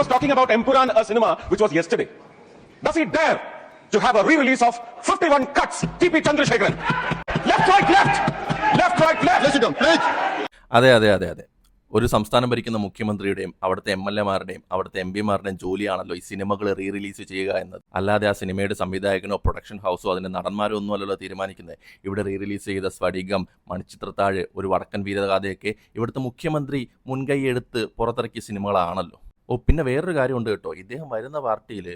was talking about Empuran, a cinema which was yesterday. Does he dare to have a re-release of 51 cuts? TP Chandrasekharan. Left, right, left. Left, right, left. Let's do it. അതെ. ഒരു സംസ്ഥാനം ഭരിക്കുന്ന മുഖ്യമന്ത്രിയുടെയും അവിടുത്തെ MLA-മാരുടെയും അവിടുത്തെ MP-മാരുടെയും ജോലിയാണല്ലോ ഈ സിനിമകൾ re-release ചെയ്യുക എന്നത്. അല്ലാതെ ആ സിനിമയുടെ സംവിധായകനോ പ്രൊഡക്ഷൻ ഹൗസോ അതിന്റെ നടന്മാരോ ഒന്നും അല്ലല്ലോ തീരുമാനിക്കുന്നത്. ഇവിടെ റീ-റിലീസ് ചെയ്ത സ്ഫടികം, മണിച്ചിത്രത്താഴ്, ഒരു വടക്കൻ വീരഗാഥയൊക്കെ ഇവിടുത്തെ മുഖ്യമന്ത്രി മുൻകൈ എടുത്ത് പുറത്തിറക്കിയ സിനിമകളാണല്ലോ. പിന്നെ വേറൊരു കാര്യമുണ്ട് കേട്ടോ, ഇദ്ദേഹം വരുന്ന പാർട്ടിയിൽ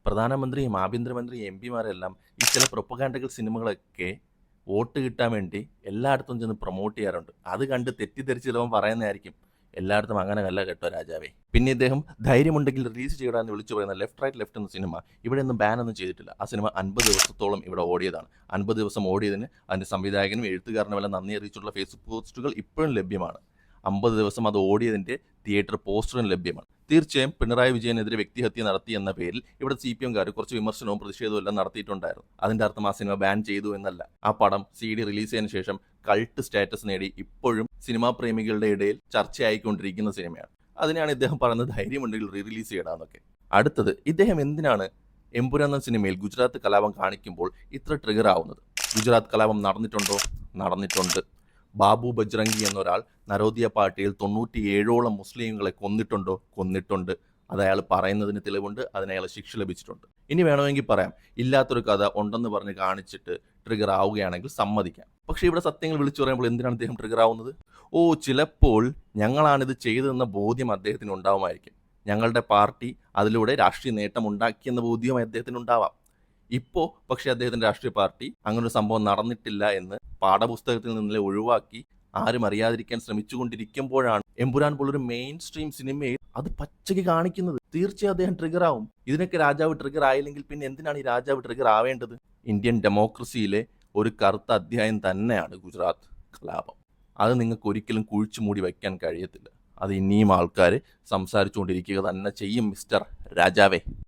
പ്രധാനമന്ത്രിയും ആഭ്യന്തരമന്ത്രിയും MP-മാരെല്ലാം ഈ ചില പ്രൊപ്പഗാൻഡകൾ സിനിമകളൊക്കെ വോട്ട് കിട്ടാൻ വേണ്ടി എല്ലായിടത്തും ചെന്ന് പ്രൊമോട്ട് ചെയ്യാറുണ്ട്. അത് കണ്ട് തെറ്റിദ്ധരിച്ച് ചിലവൻ പറയുന്നതായിരിക്കും എല്ലായിടത്തും അങ്ങനെ അല്ല കേട്ടോ രാജാവേ. പിന്നെ ഇദ്ദേഹം ധൈര്യമുണ്ടെങ്കിൽ റിലീസ് ചെയ്യണമെന്ന് വിളിച്ചു പറയുന്ന ലെഫ്റ്റ് റൈറ്റ് ലെഫ്റ്റ് എന്ന സിനിമ ഇവിടെ ഒന്നും ബാൻ ഒന്നും ചെയ്തിട്ടില്ല. ആ സിനിമ 50 ദിവസത്തോളം ഇവിടെ ഓടിയതാണ്. 50 ദിവസം ഓടിയതിന് അതിൻ്റെ സംവിധായകനും എഴുത്തുകാരനും എല്ലാം നന്ദി അറിയിച്ചുള്ള ഫേസ്ബുക്ക് പോസ്റ്റുകൾ ഇപ്പോഴും ലഭ്യമാണ്. 50 ദിവസം അത് ഓടിയതിൻ്റെ തിയേറ്റർ പോസ്റ്ററും ലഭ്യമാണ്. തീർച്ചയായും പിണറായി വിജയനെതിരെ വ്യക്തിഹത്യ നടത്തി എന്ന പേരിൽ ഇവിടെ CPM-കാർ കുറച്ച് വിമർശനവും പ്രതിഷേധവും എല്ലാം നടത്തിയിട്ടുണ്ടായിരുന്നു. അതിൻ്റെ അർത്ഥം ആ സിനിമ ബാൻ ചെയ്തു എന്നല്ല. ആ പടം CD റിലീസ് ചെയ്തതിനു ശേഷം കൾട്ട് സ്റ്റാറ്റസ് നേടി ഇപ്പോഴും സിനിമാ പ്രേമികളുടെ ഇടയിൽ ചർച്ചയായിക്കൊണ്ടിരിക്കുന്ന സിനിമയാണ്. അതിനാണ് ഇദ്ദേഹം പറയുന്നത് ധൈര്യമുണ്ടെങ്കിൽ റിലീസ് ചെയ്യണമെന്നൊക്കെ. അടുത്തത്, ഇദ്ദേഹം എന്തിനാണ് എമ്പുരാൻ എന്ന സിനിമയിൽ ഗുജറാത്ത് കലാപം കാണിക്കുമ്പോൾ ഇത്ര ട്രിഗർ ആവുന്നത്? ഗുജറാത്ത് കലാപം നടന്നിട്ടുണ്ടോ? നടന്നിട്ടുണ്ട്. ബാബു ബജ്രംഗി എന്നൊരാൾ നരോദിയ പാർട്ടിയിൽ 97ഓളം മുസ്ലിങ്ങളെ കൊന്നിട്ടുണ്ടോ? കൊന്നിട്ടുണ്ട്. അത് അയാൾ പറയുന്നതിന് തെളിവുണ്ട്. അതിന് അയാൾ ശിക്ഷ ലഭിച്ചിട്ടുണ്ട്. ഇനി വേണമെങ്കിൽ പറയാം, ഇല്ലാത്തൊരു കഥ ഉണ്ടെന്ന് പറഞ്ഞ് കാണിച്ചിട്ട് ട്രിഗർ ആവുകയാണെങ്കിൽ സമ്മതിക്കാം. പക്ഷേ ഇവിടെ സത്യങ്ങൾ വിളിച്ചു പറയുമ്പോൾ എന്തിനാണ് അദ്ദേഹം ട്രിഗർ ആവുന്നത്? ചിലപ്പോൾ ഞങ്ങളാണിത് ചെയ്തതെന്ന ബോധ്യം അദ്ദേഹത്തിന് ഉണ്ടാവുമായിരിക്കും. ഞങ്ങളുടെ പാർട്ടി അതിലൂടെ രാഷ്ട്രീയ നേട്ടം ഉണ്ടാക്കിയെന്ന ബോധ്യം അദ്ദേഹത്തിന് ഉണ്ടാവാം. ഇപ്പോൾ പക്ഷേ അദ്ദേഹത്തിൻ്റെ രാഷ്ട്രീയ പാർട്ടി അങ്ങനൊരു സംഭവം നടന്നിട്ടില്ല എന്ന് പാഠപുസ്തകത്തിൽ നിന്നേ ഒഴിവാക്കി ആരും അറിയാതിരിക്കാൻ ശ്രമിച്ചുകൊണ്ടിരിക്കുമ്പോഴാണ് എമ്പുരാൻ പോലൊരു മെയിൻ സ്ട്രീം സിനിമയിൽ അത് പച്ചയ്ക്ക് കാണിക്കുന്നത്. തീർച്ചയായും അദ്ദേഹം ട്രിഗർ ആവും. ഇതിനൊക്കെ രാജാവ് ട്രിഗർ ആയില്ലെങ്കിൽ പിന്നെ എന്തിനാണ് ഈ രാജാവ് ട്രിഗർ ആവേണ്ടത്? ഇന്ത്യൻ ഡെമോക്രസിയിലെ ഒരു കറുത്ത അധ്യായം തന്നെയാണ് ഗുജറാത്ത് കലാപം. അത് നിങ്ങൾക്ക് ഒരിക്കലും കുഴിച്ചു മൂടി വയ്ക്കാൻ കഴിയത്തില്ല. അത് ഇനിയും ആൾക്കാർ സംസാരിച്ചുകൊണ്ടിരിക്കുക തന്നെ ചെയ്യും മിസ്റ്റർ രാജാവേ.